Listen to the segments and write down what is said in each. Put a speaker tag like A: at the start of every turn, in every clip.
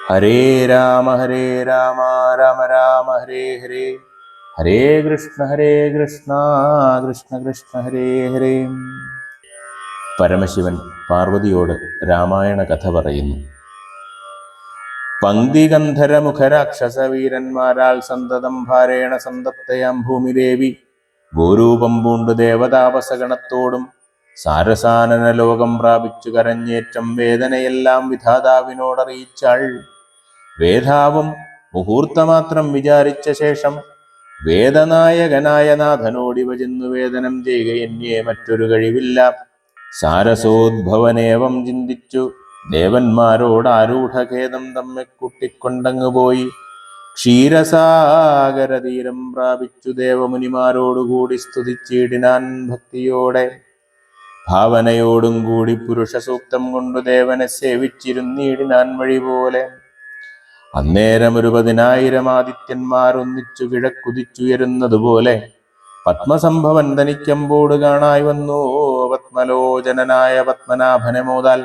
A: ഹരേ രാമ രാമ രാമ ഹരേ ഹരേ, ഹരേ കൃഷ്ണ കൃഷ്ണ കൃഷ്ണ ഹരേ ഹരേ. പരമശിവൻ പാർവതിയോട് രാമായണ കഥ പറയുന്നു. പങ്ക്തിഗന്ധരമുഖരാക്ഷസവീരന്മാരാൽ സന്തതം ഭാരേണ സന്തപ്തയാം ഭൂമിദേവി ഗോരൂപം പൂണ്ടു ദേവതാപസഗണത്തോടും സാരസാനന ലോകം പ്രാപിച്ചു കരഞ്ഞേറ്റം വേദനയെല്ലാം വിധാതാവിനോടറിയിച്ചാൾ. വേദാവും മുഹൂർത്തമാത്രം വിചാരിച്ച ശേഷം വേദനായകനായ നാഥനോടിവ ചെന്നു വേദനം ചെയ്യുകയെന്നേ മറ്റൊരു കഴിവില്ല. സാരസോദ്ഭവനേവം ചിന്തിച്ചു ദേവന്മാരോട് ആരൂഢഖേദം തമ്മെ കൂട്ടിക്കൊണ്ടങ്ങുപോയി ക്ഷീരസാഗരതീരം പ്രാപിച്ചു ദേവമുനിമാരോടുകൂടി സ്തുതിച്ചിടിനാൻ ഭക്തിയോടെ. ഭാവനയോടും കൂടി പുരുഷ സൂക്തം കൊണ്ടു ദേവനെ സേവിച്ചിരുന്നിടിനാൻ വഴി പോലെ. അന്നേരം 10,000 ആദിത്യന്മാർ ഒന്നിച്ചു കിഴക്കുതിച്ചുയരുന്നതുപോലെ പത്മസംഭവൻ തനിക്കമ്പോട് കാണായി വന്നു. പത്മലോചനനായ പത്മനാഭനെ മോദാൽ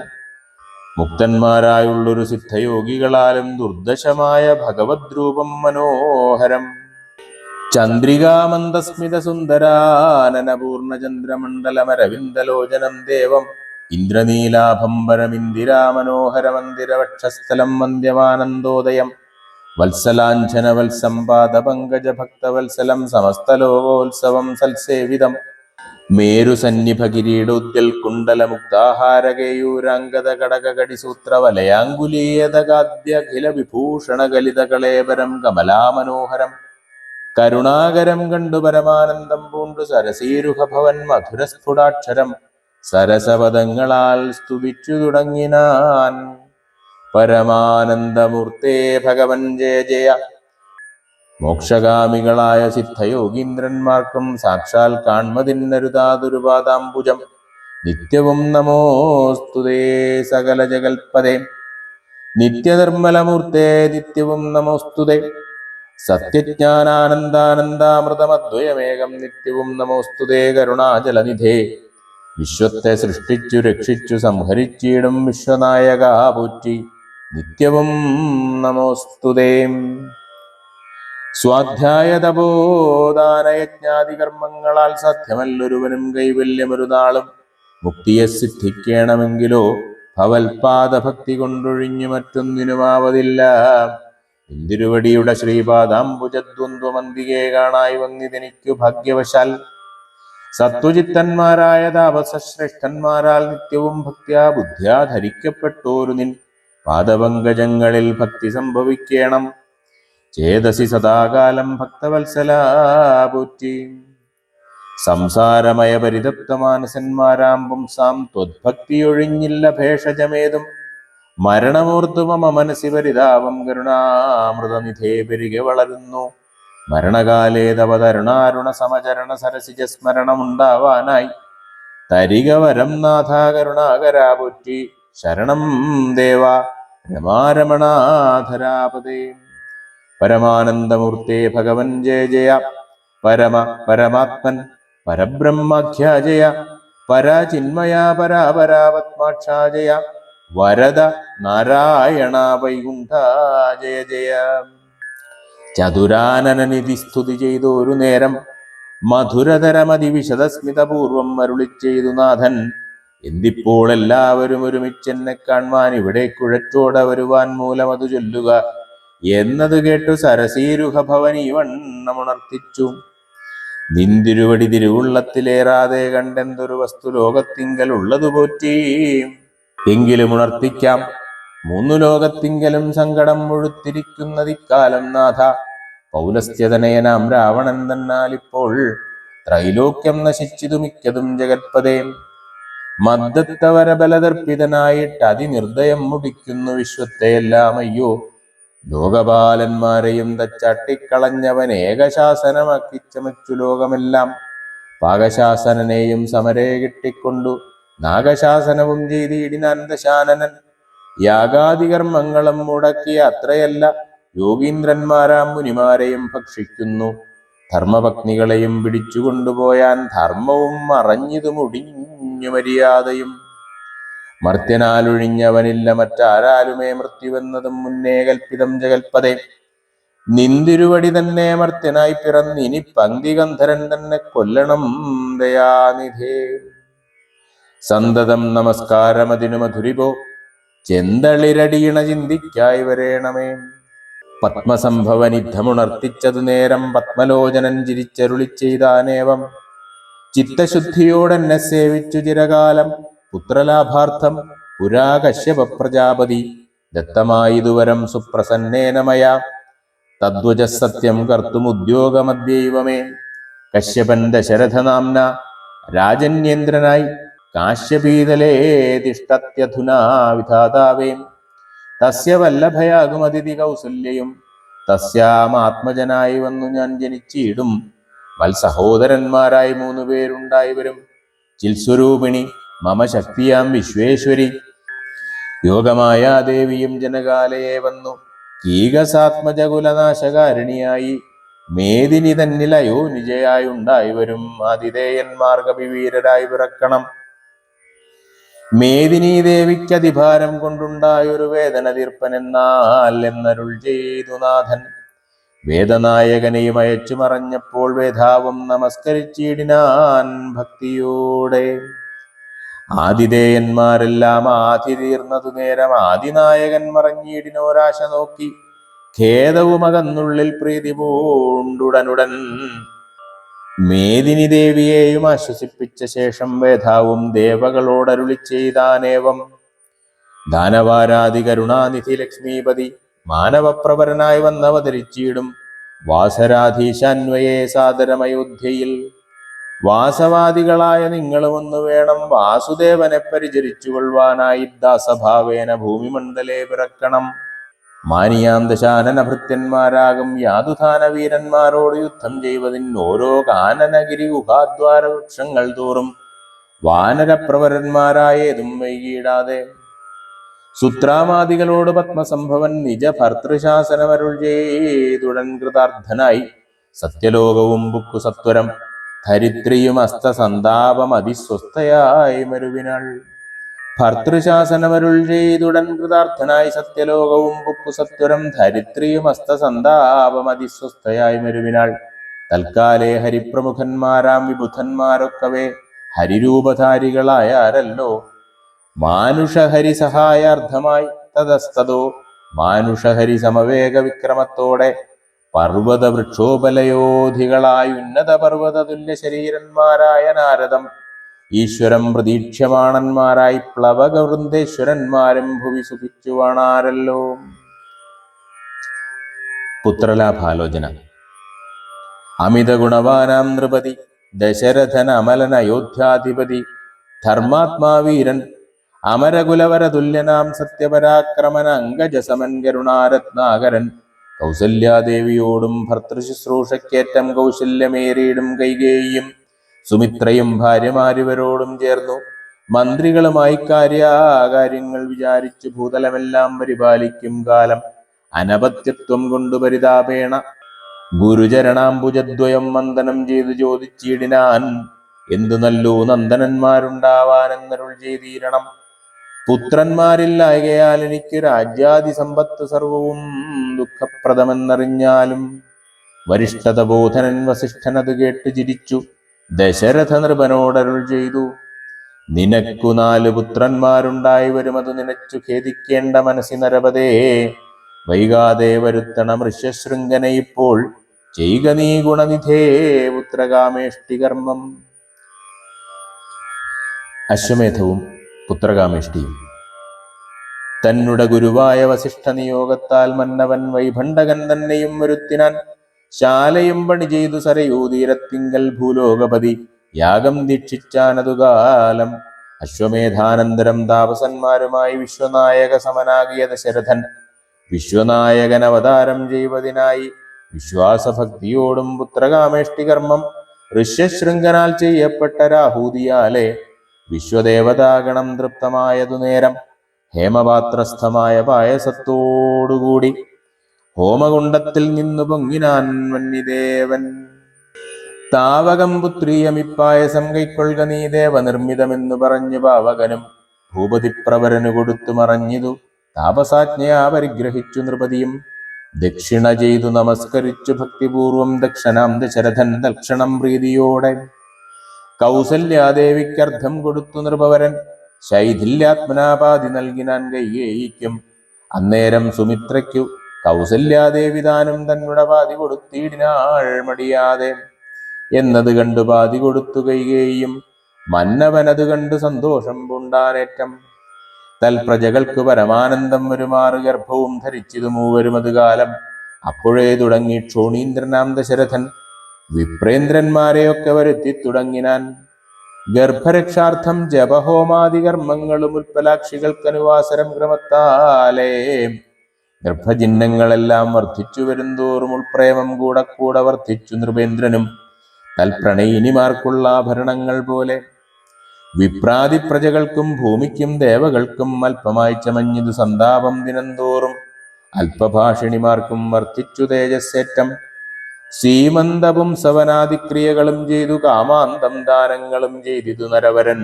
A: മുക്തന്മാരായുള്ളൊരു സിദ്ധയോഗികളാലും ദുർദശമായ ഭഗവത് രൂപം മനോഹരം. ചന്ദ്രികാമന്ദസ്മിത സുന്ദരാനനപൂർണചന്ദ്രമണ്ഡലമരവിന്ദലോചനം ദേവം ഇന്ദ്രനീലാഭംബരമിന്ദിരാമനോഹരമന്ദിരവക്ഷസ്ഥലം വന്ദ്യമാനന്ദോദയം വത്സലാഞ്ഛന വത്സമ്പാദപങ്കജഭക്തവത്സലം സമസ്തലോകോത്സവം സൽസേവിതം മേരുസന്നിഭകിരീടോദ്യൽ കുണ്ടലമുക്താഹാരകേയൂരാംഗത കടകകടിസൂത്രവലയാങ്കുലീയതകാദ്യഖില വിഭൂഷണകലിതകളേബരം കമലാമനോഹരം കരുണാകരം കണ്ടു പരമാനന്ദം പൂണ്ടു സരസീരുഹഭവൻ മധുരസ്ഫുടാക്ഷരം സരസപദങ്ങളാൽ സ്തുതിച്ചു തുടങ്ങിനാൻ. പരമാനന്ദമൂർത്തേ ഭഗവൻ ജയ ജയ. മോക്ഷഗാമികളായ സിദ്ധയോഗീന്ദ്രന്മാർക്കും സാക്ഷാൽ കാൺമതിന്നരുതാതൊരു പാദാംബുജം നിത്യവും നമോസ്തുതേ സകല ജഗൽപദേ. നിത്യനിർമ്മലമൂർത്തേ നിത്യവും നമോസ്തുതേ. സത്യജ്ഞാനാനന്ദാനന്ദാമൃതമദ്വയമേകം നിത്യവും നമോസ്തുതേ. കരുണാചലനിധേ വിശ്വത്തെ സൃഷ്ടിച്ചു രക്ഷിച്ചു സംഹരിച്ചിടും വിശ്വനായക പോറ്റി നിത്യവും നമോസ്തുതേ. സ്വാധ്യായ തപോദാനയജ്ഞാദി കർമ്മങ്ങളാൽ സാധ്യമല്ലൊരുവനും കൈവല്യമൊരു നാളും. മുക്തിയെ സിദ്ധിക്കണമെങ്കിലോ ഭവൽപാദഭക്തി കൊണ്ടൊഴിഞ്ഞു മറ്റൊന്നിനുമാവതില്ല. ഇന്ദിരുവടിയുടെ ശ്രീപാദാംബുജദ്വന്ദ്വമന്തികെ കാണായി വന്നിതെനിക്കു ഭാഗ്യവശാൽ. സത്വചിത്തന്മാരായ താപസശ്രേഷ്ഠന്മാരാൽ നിത്യവും ഭക്ത്യാ ബുദ്ധ്യാ ധരിക്കപ്പെട്ടോരു നിൻ പാദപങ്കജങ്ങളിൽ ഭക്തി സംഭവിക്കണം. ചേതസി സദാകാലം ഭക്തവത്സലാ പോറ്റി. സംസാരമയ പരിതപ്തമാനസന്മാരാം പുംസാം ത്വദ്ഭക്തിയൊഴിഞ്ഞില്ല ഭേഷജമേതും. മരണമോർത്തു മമ മനസ്സി പരിതാപം കരുണാമൃതനിധേ പെരുകെ വളരുന്നു. മരണകാലേ തവ തരുണാരുണ സമചരണ സരസിജ സ്മരണമുണ്ടാവാനായി തരിക വരം നാഥ കരുണാകരാ പോറ്റി. ശരണം ദേവാ രമാരമണാധരാപദേ. പരമാനന്ദമൂർത്തേ ഭഗവൻ ജയ ജയ. പരമാത്മൻ പരബ്രഹ്മാഖ്യാ ജയ. പരാചിന്മയാ പരാപരാപത്മാക്ഷാ ജയ. വരദ നാരായണ വൈകുണ്ഠ ജയ ജയ. ചതുരാനനനിധി സ്തുതി ചെയ്തൊരു നേരം മധുരതരമതിവിശദസ്മിതപൂർവം അരുളിച്ചെയ്തു നാഥൻ. എന്തിപ്പോൾ എല്ലാവരും ഒരുമിച്ചെന്നെ കാൺമാൻ ഇവിടെ കുഴച്ചോട വരുവാൻ മൂലമതു ചൊല്ലുക എന്നതു കേട്ടു സരസീരുഹഭവനി വണ്ണമുണർത്തിച്ചു. നിന്തിരുവടി തിരുവുള്ളത്തിലേറാതെ കണ്ടെന്തൊരു വസ്തു ലോകത്തിങ്കൽ ഉള്ളതു പോറ്റി. എങ്കിലും ഉണർത്തിക്കാം 3 ലോകത്തിങ്കലും സങ്കടം മുഴുത്തിരിക്കുന്നതിക്കാലം നാഥ. പൗലസ്ത്യതനയനാം രാവണൻ തന്നാലിപ്പോൾ ത്രൈലോക്യം നശിച്ചിതു മിക്കതും ജഗത്പദേ. മദ്ദത്തവരബലദർപ്പിതനായിട്ട് അതിനിർദ്ദയം മുടിക്കുന്നു വിശ്വത്തെ എല്ലാം അയ്യോ. ലോകപാലന്മാരെയും തച്ചാട്ടിക്കളഞ്ഞവൻ ഏകശാസനമാക്കി ചമച്ചു ലോകമെല്ലാം. പാകശാസനനെയും സമരേ കിട്ടിക്കൊണ്ടു നാഗശാസനവും ചെയ്തിടിനാൻ ദശാനനൻ. യാഗാദികർമ്മങ്ങളും മുടക്കിയ അത്രയല്ല യോഗീന്ദ്രന്മാരാം മുനിമാരെയും ഭക്ഷിക്കുന്നു. ധർമ്മപത്നികളെയും പിടിച്ചുകൊണ്ടുപോയാൻ ധർമ്മവും മറഞ്ഞിതു മുടിഞ്ഞു മര്യാദയും. മർത്യനാലൊഴിഞ്ഞവനില്ല മറ്റാരാലുമേ മൃത്യുവെന്നതും മുന്നേ കൽപ്പിതം ജഗൽപദേ. നിന്തിരുവടി തന്നെ മർത്യനായി പിറന്നിനി പങ്ക്തിഗന്ധരൻ തന്നെ കൊല്ലണം ദയാനിധേ. സന്തതം നമസ്കാരമതിനു മധുരിപോ ചെന്തളിരടിയിണ ചിന്തിക്കായി വരേണമേ. പത്മസംഭവനിദ്ധമുണർത്തിച്ചതു നേരം പത്മലോചനൻ ചിരിച്ചരുളി ചെയ്താനേവം. ചിത്തശുദ്ധിയോടെന്നെ സേവിച്ചു ചിരകാലം പുത്രലാഭാർത്ഥം പുരാ കശ്യപ പ്രജാപതി ദത്തമായിതുവരം സുപ്രസന്നേന മയാ. തദ്വജസത്യം കർത്തുമുദ്യോഗമദ്യൈവമേ. കശ്യപൻ ദശരഥനാംന രാജന്യേന്ദ്രനായി കാശ്യപീതലേ തിഷ്ടത്യധുനാ വിധാതാവേ. തസ്യ വല്ലഭയാകുമതിഥി കൗസല്യയും തസ്യാമാത്മജനായി വന്നു ഞാൻ ജനിച്ചിടും. വത്സഹോദരന്മാരായി 3 പേരുണ്ടായി വരും. ചിൽസ്വരൂപിണി മമ ശക്തിയാം വിശ്വേശ്വരി. യോഗമായ ദേവിയും ജനകാലയെ വന്നു കീകസാത്മജകുലനാശകാരിണിയായി. മേദിനി തന്നിലയോ നിജയായുണ്ടായി വരും. ആതിഥേയന്മാർ കവിവീരരായി പിറക്കണം. മേദിനി ദേവിക്കതിഭാരം കൊണ്ടുണ്ടായൊരു വേദന തീർപ്പനെന്നാൽ എന്നരുൾ ചെയ്തു നാഥൻ. വേദനായകനെയും അയച്ചു മറഞ്ഞപ്പോൾ വേദാവും നമസ്കരിച്ചിടിനാൻ ഭക്തിയോടെ. ആതിഥേയന്മാരെല്ലാം ആധി തീർന്നതു നേരം ആദിനായകൻ മറഞ്ഞിടിനോരാശ നോക്കി. ഖേദവുമകന്നുള്ളിൽ പ്രീതി പൂണ്ടുടനുടൻ മേദിനി ദേവിയെയും ആശ്വസിപ്പിച്ച ശേഷം വേദാവും ദേവകളോടരുളി ചെയ്താനേവം. ദാനവാരാധി കരുണാനിധി ലക്ഷ്മീപതി മാനവപ്രവരനായി വന്നവതരിച്ചിടും. വാസരാധീശാന്വയെ സാദരമയോധ്യയിൽ. വാസവാദികളായ നിങ്ങളുമൊന്നു വേണം വാസുദേവനെ പരിചരിച്ചു കൊള്ളുവാനായി. ദാസഭാവേന ഭൂമിമണ്ഡലേ പിറക്കണം. മാനിയാന്തശാനന ഭൃത്യന്മാരാകും യാതുധാന വീരന്മാരോട് യുദ്ധം ചെയ്വതിന് ഓരോ കാനനഗിരി ഗുഹാദ്വാര വൃക്ഷങ്ങൾ തോറും വാനരപ്രവരന്മാരായേതും വൈകിടാതെ. സുത്രാമാദികളോട് പത്മസംഭവൻ നിജ ഭർത്തൃശാസനമരുൾ ചെയ്തുടൻ കൃതാർത്ഥനായി. സത്യലോകവും ബുക്കു സത്വരം ധരിത്രിയും അസ്തസന്താപം അതിസ്വസ്ഥയായി മരുവിനാൾ. ഭർത്തൃശാസനമരുൾ ചെയ്തുടൻ കൃതാർത്ഥനായി. സത്യലോകവും ബുക്കു സത്വരം ധരിത്രിയും അസ്തസന്താപം അതിസ്വസ്ഥയായി മരുവിനാൾ. തൽക്കാലേ ഹരിപ്രമുഖന്മാരാം വിബുധന്മാരൊക്കവേ ഹരിരൂപധാരികളായാരല്ലോ. മാനുഷഹരി സഹായാർത്ഥമായി തതസ്തതോ മാനുഷഹരി സമവേഗ വിക്രമത്തോടെ പർവ്വത വൃക്ഷോപലയോധികളായി ഉന്നത പർവ്വത തുല്യ ശരീരന്മാരായ നാരദം ഈശ്വരം പ്രതീക്ഷ്യമാണന്മാരായി പ്ലവക വൃന്ദേശ്വരന്മാരും ഭുവി സുഖിച്ചുവാണാരല്ലോ. പുത്രലാഭാലോചന. അമിത ഗുണവാനാം നൃപതി ദശരഥൻ അമലൻ അയോധ്യാധിപതി ധർമാത്മാവീരൻ അമരകുലവരതുല്യനാം സത്യപരാക്രമൻ അംഗജസമൻ കരുണാരത്നാകരൻ. കൗസല്യാദേവിയോടും ഭർത്തൃശുശ്രൂഷക്കേറ്റം കൗശല്യമേറിയിടും കൈകേയിയും സുമിത്രയും ഭാര്യമാരിവരോടും ചേർന്നു മന്ത്രികളുമായി കാര്യങ്ങൾ വിചാരിച്ചു ഭൂതലമെല്ലാം പരിപാലിക്കും കാലം. അനപത്യത്വം കൊണ്ടു പരിതാപേണ ഗുരുചരണാംബുജദ്വയം വന്ദനം ചെയ്തു ചോദിച്ചിടിനാൻ. എന്തു നല്ലൂ നന്ദനന്മാരുണ്ടാവാനെന്നരുൾ ചെയ്തീരണം. പുത്രന്മാരില്ലായകയാൽ എനിക്ക് രാജ്യാദി സമ്പത്ത് സർവവും ദുഃഖപ്രദമെന്നറിഞ്ഞാലും. വരിഷ്ഠതബോധനൻ വസിഷ്ഠനത് കേട്ട് ചിരിച്ചു ദശരഥ നൃപനോടരുൾ ചെയ്തു. നിനക്കു 4 പുത്രന്മാരുണ്ടായി വരുമത് നിനച്ചു ഖേദിക്കേണ്ട മനസ്സി നരപതേ. വൈകാതെ വരുത്തണം ഋഷ്യശൃംഖന ഇപ്പോൾ ചെയ്യുക നീ ഗുണനിധേ പുത്രകാമേഷ്ടി കർമ്മം. അശ്വമേധവും പുത്രകാമേഷ്ടിയും. തന്നുട ഗുരുവായ വസിഷ്ഠ നിയോഗത്താൽ മന്നവൻ വൈഭണ്ഡകൻ തന്നെയും വരുത്തിനാൻ. ശാലയും പണി ചെയ്തു സരയൂതീരത്തിങ്കൽ ഭൂലോകപതി യാഗം ദീക്ഷിച്ചാനതുകാലം. അശ്വമേധാനന്തരം താപസന്മാരുമായി വിശ്വനായക സമനാകിയ ദശരഥൻ വിശ്വനായകൻ അവതാരം ചെയ്വതിനായി വിശ്വാസഭക്തിയോടും പുത്രകാമേഷ്ടി കർമ്മം ഋഷ്യശൃംഖനാൽ ചെയ്യപ്പെട്ട രാഹൂതിയാലെ വിശ്വദേവതാഗണം തൃപ്തമായതു നേരം ഹേമപാത്രസ്ഥമായ പായസത്തോടുകൂടി ഹോമകുണ്ടത്തിൽ നിന്നു പൊങ്ങിനാൻ വന്യദേവൻ. താവകം പുത്രീയമിപ്പായസം കൈക്കൊള്ളുക നീ ദേവനിർമ്മിതമെന്നു പറഞ്ഞു പാവകനും ഭൂപതിപ്രവരനു കൊടുത്തു മറഞ്ഞിതു താപസാജ്ഞയാ പരിഗ്രഹിച്ചു നൃപതിയും. ദക്ഷിണ ചെയ്തു നമസ്കരിച്ചു ഭക്തിപൂർവം ദക്ഷനാം ദശരഥൻ തൽക്ഷണം പ്രീതിയോടെ. കൗസല്യാദേവിക്കർദ്ധം കൊടുത്തു നൃപവരൻ ശൈഥില്യാത്മനാപാതി നൽകിനാൻ കൈകേയിക്കും. അന്നേരം സുമിത്രയ്ക്കു കൗസല്യാദേവി താനും തന്നുടെ പാതി കൊടുത്തിടിനാൾ മടിയാതെ. എന്നത് കണ്ടു പാതി കൊടുത്തു കൈകേയും മന്നവനത് കണ്ടു സന്തോഷം പൂണ്ടാനേറ്റം. തൽപ്രജകൾക്കു പരമാനന്ദം വരുമാറ് ഗർഭവും ധരിച്ചിതു മൂവരും അത് കാലം. അപ്പോഴേ തുടങ്ങി ക്ഷോണീന്ദ്രനാം ദശരഥൻ വിപ്രേന്ദ്രന്മാരെയൊക്കെ വരുത്തി തുടങ്ങിനാൻ. ഗർഭരക്ഷാർത്ഥം ജപഹോമാദി കർമ്മങ്ങളും ഉൽപ്പലാക്ഷികൾക്കനുവാസരം ക്രമത്താലേ. ഗർഭചിഹ്നങ്ങളെല്ലാം വർദ്ധിച്ചു വരുന്തോറും ഉൾപ്രേമം കൂടെ കൂടെ വർദ്ധിച്ചു നൃപേന്ദ്രനും തൽപ്രണയിനിമാർക്കുള്ള ആഭരണങ്ങൾ പോലെ. വിപ്രാതി പ്രജകൾക്കും ഭൂമിക്കും ദേവകൾക്കും അല്പമായി ചമഞ്ഞിതു സന്താപം ദിനംതോറും. അല്പഭാഷിണിമാർക്കും വർദ്ധിച്ചു തേജസ്സേറ്റം. സീമന്തവും സവനാദിക്രിയകളും ചെയ്തു കാമാന്തം ദാനങ്ങളും ചെയ്തിതു നരവരൻ.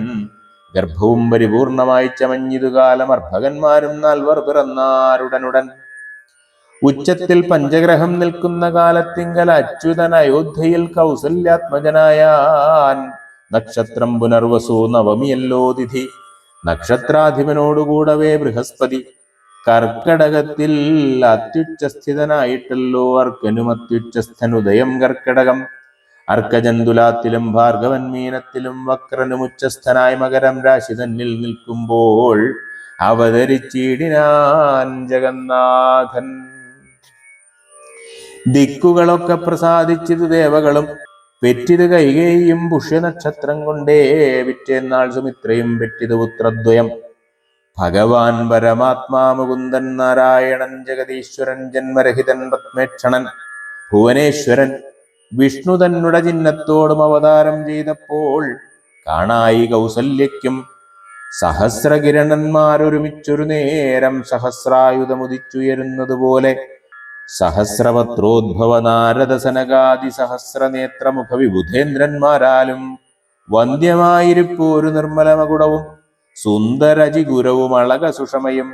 A: ഗർഭവും പരിപൂർണമായി ചമഞ്ഞിതു കാലം അർഭകന്മാരും 4 പിറന്നാരുടനുടൻ. ഉച്ചത്തിൽ പഞ്ചഗ്രഹം നിൽക്കുന്ന കാലത്തിങ്കൽ അച്യുതൻ അയോധ്യയിൽ കൗസല്യാത്മജനായാൻ. നക്ഷത്രം പുനർവസു നവമിയല്ലോ തിഥി. നക്ഷത്രാധിപനോടുകൂടവേ ബൃഹസ്പതി. കർക്കടകത്തിൽ അത്യുച്ചസ്ഥിതനായിട്ടല്ലോ അർക്കനും അത്യുച്ചസ്ഥനുദയം കർക്കടകം. അർക്കജന്തുലാത്തിലും ഭാർഗവൻ മീനത്തിലും വക്രനുമുച്ചസ്ഥനായി മകരം രാശി തന്നിൽ നിൽക്കുമ്പോൾ അവതരിച്ചിടിനാൻ ജഗന്നാഥൻ. ദിക്കുകളൊക്കെ പ്രസാദിച്ചിതു ദേവകളും പെറ്റിത് കൈകേയും പുഷ്യനക്ഷത്രം കൊണ്ടേ. പിറ്റേന്നാൾ സുമിത്രയും പെറ്റിത് പുത്രദ്വയം. ഭഗവാൻ പരമാത്മാ മുകുന്ദൻ നാരായണൻ ജഗതീശ്വരൻ ജന്മരഹിതൻ പത്മേക്ഷണൻ ഭുവനേശ്വരൻ. വിഷ്ണു തന്നുടെ ചിഹ്നത്തോടും അവതാരം ചെയ്തപ്പോൾ കാണായി കൗസല്യയ്ക്കും സഹസ്രകിരണന്മാരൊരുമിച്ചൊരു നേരം സഹസ്രായുധമുദിച്ചുയരുന്നതുപോലെ. സഹസ്രപത്രോദ്ഭവ നാരദ സനകാദി സഹസ്രനേത്രമുഖ വിബുധേന്ദ്രന്മാരാലും വന്ധ്യമായിരിപ്പോരു നിർമ്മലമകുടവും സുന്ദരജിഗുരവും അളക സുഷമയും.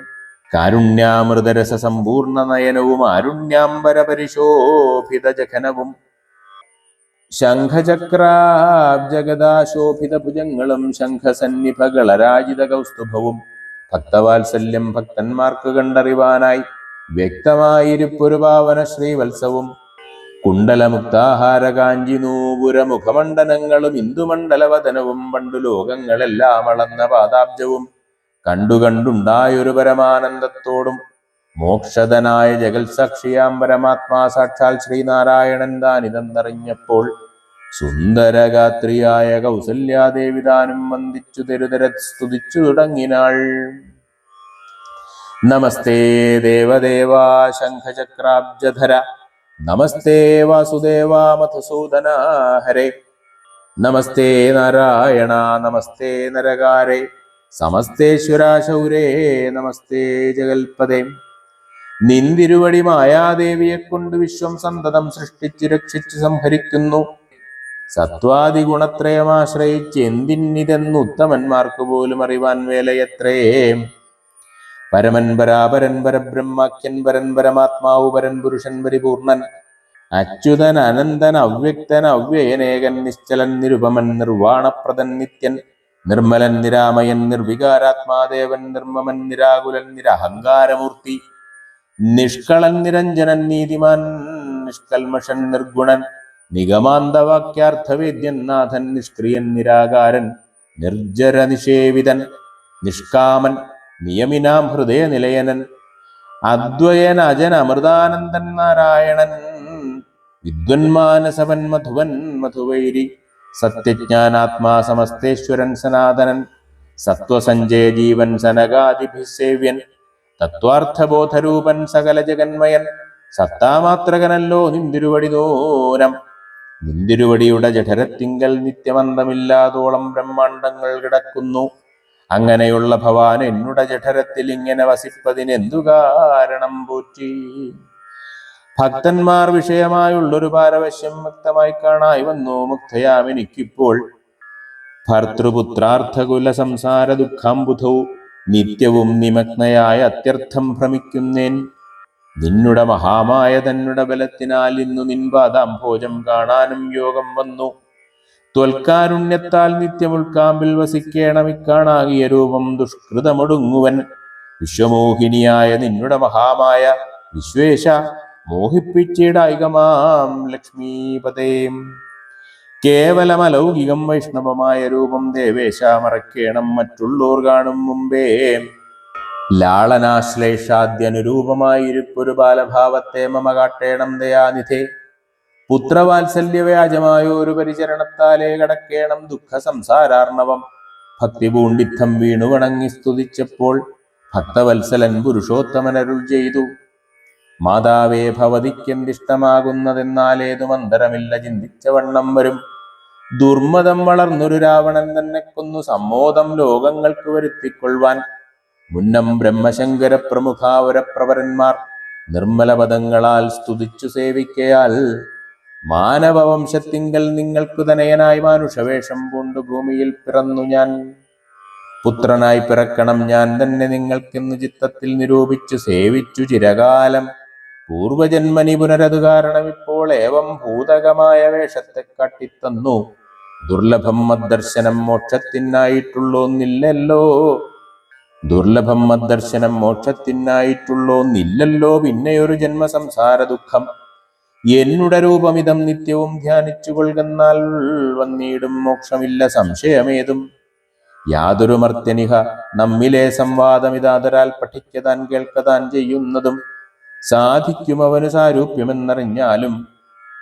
A: കാരുണ്യാമൃതരസ സമ്പൂർണ നയനവും ആരുണ്യാംബര പരിശോഭിത ജഘനവും. ശംഖചക്രാബ്ജഗദാശോഭിത ഭുജങ്ങളും ശംഖസന്നിഭകളരാജിത കൗസ്തുഭവും. ഭക്തവാത്സല്യം ഭക്തന്മാർക്ക് കണ്ടറിവാനായി വ്യക്തമായിരിപ്പൊരു പാവന ശ്രീവത്സവും. കുണ്ടലമുക്താഹാര കാഞ്ചി നൂപുര മുഖമണ്ഡലങ്ങളും ഇന്ദുമണ്ഡലവദനവും. പണ്ടു ലോകങ്ങളെല്ലാം അളന്ന പാദാബ്ജവും കണ്ടുണ്ടായൊരു പരമാനന്ദത്തോടും. മോക്ഷതനായ ജഗൽസാക്ഷിയാം പരമാത്മാ സാക്ഷാൽ ശ്രീനാരായണൻ താനിതെന്നറിഞ്ഞപ്പോൾ സുന്ദരഗാത്രിയായ കൗസല്യാദേവി താനും വന്ദിച്ചു തെരുതെര സ്തുതിച്ചു തുടങ്ങിനാൾ. നമസ്തേ ദേവദേവാ ശംഖചക്രാബ്ജധര. നമസ്തേ വാസുദേവാ മധുസൂദന ഹരേ. നമസ്തേ നാരായണ നമസ്തേ നരകാരേ. സമസ്തേശ്വരാ ശൗരേ നമസ്തേ ജഗൽപദേ. നിന്തിരുവടി മായാദേവിയെ കൊണ്ട് വിശ്വം സന്തതം സൃഷ്ടിച്ചു രക്ഷിച്ചു സംഹരിക്കുന്നു. സത്വാദി ഗുണത്രയമാശ്രയിച്ച് എന്തിന്നിതെന്ന് ഉത്തമന്മാർക്ക് പോലും അറിവാൻ വേലയത്രേ. പരമൻ പരാപരൻ പരബ്രഹ്മാഖ്യൻ പരൻ പരമാത്മാവ് പരൻ പുരുഷൻ പരിപൂർണൻ. അച്യുതൻ അനന്തൻ അവ്യക്തൻ അവ്യയനേകൻ നിശ്ചലൻ നിരുപമൻ നിർവാണപ്രദൻ നിത്യൻ നിർമ്മലൻ നിരാമയൻ നിർവികാരാത്മാദേവൻ നിർമ്മമൻ നിരാകുലൻ നിരഹങ്കാരമൂർത്തി. നിഷ്കളൻ നിരഞ്ജനൻ നീതിമാൻ നിഷ്കൽമഷൻ നിർഗുണൻ നിഗമാന്തവാക്യാർത്ഥവേദ്യൻ നാഥൻ നിഷ്ക്രിയൻ നിരാകാരൻ നിർജ്ജര നിഷേവിതൻ നിഷ്കാമൻ നിയമിനാം ഹൃദയ നിലയനൻ അദ്വയൻ അജൻ അമൃതാനന്ദൻ നാരായണൻ. വിദ്വന്മാനസവൻ മധുവൻ മധുവൈരി സത്യജ്ഞാനാത്മാ സമസ്തേശ്വരൻ സനാതനൻ. സത്വസഞ്ജയ ജീവൻ സനകാദിഭിസേവ്യൻ തത്വാർത്ഥബോധരൂപൻ സകല ജഗന്മയൻ. സത്താമാത്രകനല്ലോ നിന്തിരുവടി ദൂരം. നിന്തിരുവടിയുടെ ജഠരത്തിങ്കൽ നിത്യമന്തമില്ലാതോളം ബ്രഹ്മാണ്ടങ്ങൾ കിടക്കുന്നു. അങ്ങനെയുള്ള ഭവാൻ എന്നുടെ ജഠരത്തിൽ ഇങ്ങനെ വസിപ്പതിനെന്തു കാരണം പോറ്റി. ഭക്തന്മാർ വിഷയമായുള്ളൊരു പാരവശ്യം വ്യക്തമായി കാണായി വന്നു മുക്തയാമെനിക്കിപ്പോൾ. ഭർത്തൃപുത്രാർത്ഥകുല സംസാര ദുഃഖാംബുധൗ നിത്യവും നിമഗ്നയായ അത്യർത്ഥം ഭ്രമിക്കുന്നേൻ. നിന്നുടെ മഹാമായ തന്നുടെ ബലത്തിനാൽ ഇന്നു നിൻപാദാംഭോജം കാണാനും യോഗം വന്നു. ത്വൽക്കാരുണ്യത്താൽ നിത്യമുൾക്കാമ്പിൽ വസിക്കേണമിക്കാണാകിയ രൂപം ദുഷ്കൃതമൊടുങ്ങുവൻ. വിശ്വമോഹിനിയായ നിന്നുടെ മഹാമായ വിശ്വേശ മോഹിപ്പിച്ചിടായികമാം ലക്ഷ്മീപതേ. കേവലമലൗകികം വൈഷ്ണവമായ രൂപം ദേവേശ മറക്കേണം മറ്റുള്ളോർ കാണും മുമ്പേ. ലാളനാശ്ലേഷാദ്യനുരൂപമായിരിപ്പൊരു ബാലഭാവത്തെ മമ കാട്ടേണം ദയാനിധേ. പുത്രവാത്സല്യവ്യാജമായൊരു പരിചരണത്താലേ കടക്കേണം ദുഃഖ സംസാരാർണവം. ഭക്തി പൂണ്ടിത്തം വീണു വണങ്ങി സ്തുതിച്ചപ്പോൾ ഭക്തവത്സലൻ പുരുഷോത്തമനരുൾ ചെയ്തു. മാതാവേ ഭവതിക്കെന്തിഷ്ടമാകുന്നതെന്നാലേതു മന്ദരമില്ല ചിന്തിച്ച വണ്ണം വരും. ദുർമതം വളർന്നൊരു രാവണൻ തന്നെ കൊന്നു സമ്മോദം ലോകങ്ങൾക്ക് വരുത്തിക്കൊള്ളുവാൻ. മുന്നം ബ്രഹ്മശങ്കര പ്രമുഖാവരപ്രവരന്മാർ നിർമ്മല പദങ്ങളാൽ സ്തുതിച്ചു സേവിക്കയാൽ മാനവവംശത്തിങ്കൽ നിങ്ങൾക്കു തനയനായി മാനുഷവേഷം പൂണ്ടു ഭൂമിയിൽ പിറന്നു ഞാൻ. പുത്രനായി പിറക്കണം ഞാൻ തന്നെ നിങ്ങൾക്കെന്നു ചിത്തത്തിൽ നിരൂപിച്ചു സേവിച്ചു ചിരകാലം. പൂർവജന്മനി പുനരതു കാരണം ഇപ്പോൾ ഏവം ഭൂതകമായ വേഷത്തെ കാട്ടിത്തന്നു. ദുർലഭം മദ്ദർശനം മോക്ഷത്തിനായിട്ടുള്ളോന്നില്ലല്ലോ. ദുർലഭം മദ്ദർശനം മോക്ഷത്തിനായിട്ടുള്ളോന്നില്ലല്ലോ. പിന്നെയൊരു ജന്മസംസാര ദുഃഖം. എന്നുടെ രൂപമിതം നിത്യവും ധ്യാനിച്ചു കൊള്ളുന്നാൽ വന്നിടും മോക്ഷമില്ല സംശയമേതും. യാതൊരു മർത്യനിഹ നമ്മിലെ സംവാദമിതാതരാൽ പഠിക്കതാൻ കേൾക്കതാൻ ചെയ്യുന്നതും സാധിക്കും അവന് സാരൂപ്യമെന്നറിഞ്ഞാലും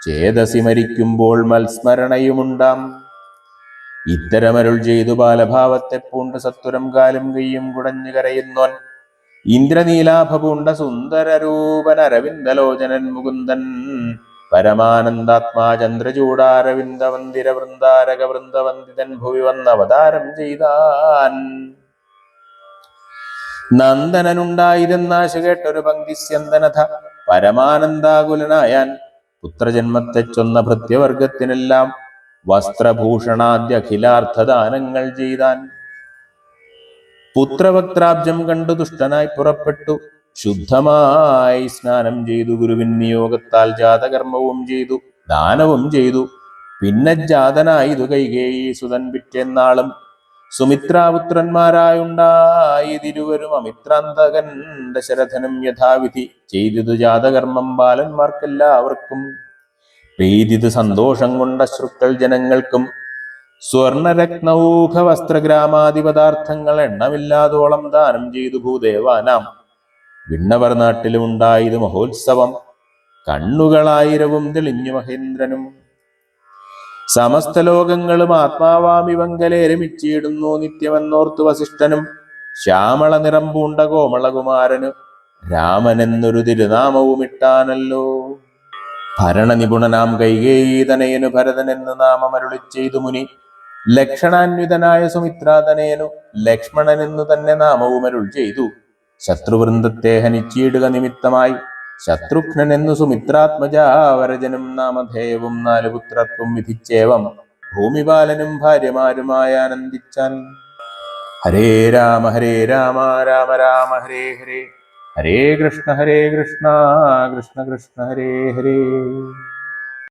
A: ചേതസി മരിക്കുമ്പോൾ മത്സ്മരണയുമുണ്ടാം. ഇത്തരമരുൾ ചെയ്തു ബാലഭാവത്തെ പൂണ്ട് സത്വരം കാലും കയ്യും കുടഞ്ഞു കരയുന്നോൻ ഇന്ദ്രനീലാഭ പൂണ്ട സുന്ദരരൂപൻ അരവിന്ദലോചനൻ മുകുന്ദൻ പരമാനന്ദാത്മാ ചന്ദ്രചൂടാരവിന്ദ മന്ദിര വൃന്ദാരക വൃന്ദവന്ദിതൻ ഭുവി വന്നവതാരം ചെയ്താൻ. നന്ദനനുണ്ടായതെന്നാശ കേട്ടൊരു പങ്ക്തിസ്യന്തനഥ പരമാനന്ദാകുലനായാൻ. പുത്രജന്മത്തെ ചൊന്ന ഭൃത്യവർഗത്തിനെല്ലാം വസ്ത്രഭൂഷണാദ്യഖിലാർത്ഥദാനങ്ങൾ ചെയ്താൻ. പുത്രവക്ത്രാബ്ജം കണ്ടു തുഷ്ടനായി പുറപ്പെട്ടു. ശുദ്ധമായി സ്നാനം ചെയ്തു ഗുരുവിൻ നിയോഗത്താൽ ജാതകർമ്മവും ചെയ്തു ദാനവും ചെയ്തു. പിന്നെ ജാതനായിതു കൈകേയി സുതൻ പിറ്റേന്നാളും. സുമിത്രാപുത്രന്മാരായുണ്ടായതിരുവരും അമിത്രാന്തകൻ ദശരഥനും യഥാവിധി ചെയ്തിതു ജാതകർമ്മം ബാലന്മാർക്കെല്ലാവർക്കും. പ്രീതിത് സന്തോഷം കൊണ്ട ശ്രുക്കൾ ജനങ്ങൾക്കും. സ്വർണരത്നൗഘ വസ്ത്രഗ്രാമാദി പദാർത്ഥങ്ങൾ എണ്ണമില്ലാതോളം ദാനം ചെയ്തു ഭൂദേവാനാം. വിണ്ണവർ നാട്ടിലും ഉണ്ടായത് മഹോത്സവം. കണ്ണുകളായിരവും തെളിഞ്ഞു മഹേന്ദ്രനും. സമസ്ത ലോകങ്ങളും ആത്മാവാമിവങ്കലെ രമിച്ചിടുന്നു നിത്യമെന്നോർത്തു വസിഷ്ഠനും. ശ്യാമള നിറം പൂണ്ട കോമളകുമാരനു രാമനെന്നൊരു തിരുനാമവും ഇട്ടാനല്ലോ. ഭരണനിപുണനാം കൈകേയീതനയനു ഭരതൻ എന്ന് നാമമരുളി ചെയ്തു മുനി. ലക്ഷണാന്വിതനായ സുമിത്രാതനയനു ലക്ഷ്മണൻ എന്നു തന്നെ നാമവും അരുൾ ചെയ്തു. ശത്രുവൃന്ദത്തെ ഹനിച്ചിടുക നിമിത്തമായി ശത്രുഘ്നൻ എന്നു സുമിത്രാത്മജാവരജനും നാമധേയവും 4 പുത്രർക്കും വിധിച്ചേവം ഭൂമിപാലനും ഭാര്യമാരുമായി ആനന്ദിച്ചാൻ. ഹരേ രാമ രാമ രാമ ഹരേ ഹരേ. ഹരേ കൃഷ്ണ കൃഷ്ണ കൃഷ്ണ ഹരേ ഹരേ.